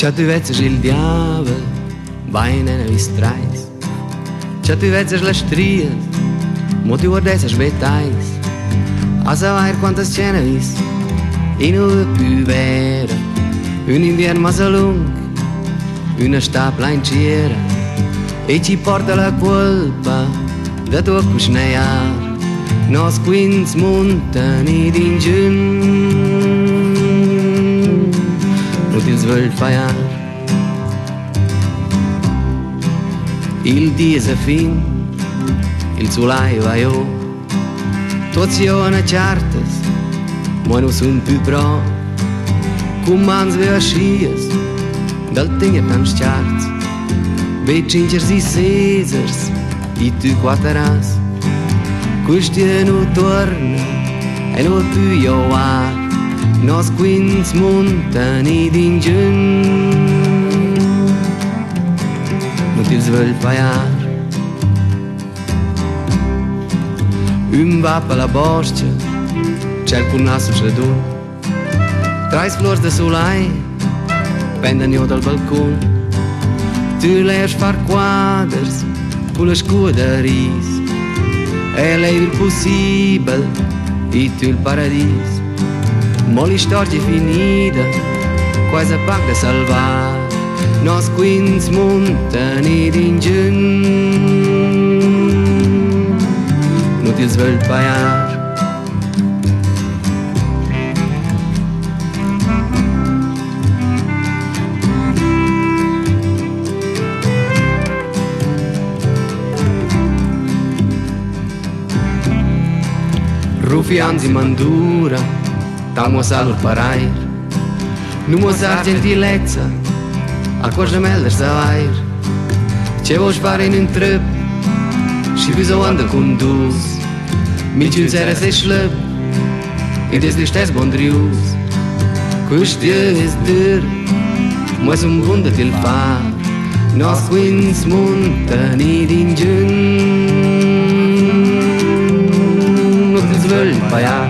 C'ha tu vezzes il diavol, vai nena vis trais. C'ha tu vezzes le strias, mo tu guardes svetais. A savoir quantas cena vis, e non più vera. Un inverno massa lung, una stapla in cera, e ci porta la colpa da tua cusneiar. Nos quins montani din giun, non ti svegli faiar. Il dia se fin, il solaio va io, tutti io ne certes, ma non son più pro. Cum mans ve ascias, dal tinga tan sciarts, ve cincers i Cesars, i tu quateras. Questi non torna e non più io va, nos quins montani din giun, non ti svegli faiar. Un va per la boscia, c'è il naso schedun, trais flors de solai, pendan io dal balcon. Tu leis far quaders, con la scuola de ris, e lei il possibile, e tu il paradis. Ma la storia è finita, quasi pac da salvar. Nos quins montani din giun, non ti svegli faiar. Rufians in mandura, tamo salur parair. Numos ar gentilezza, a cosa melder savair. Ce vos fare in un trip, și viso anda condus. Milciun sera se schlöp, e des de stes bondrius. Questi es dur, ma sun bunda til far. Nos quins montani din giun, non ti svegli faiar.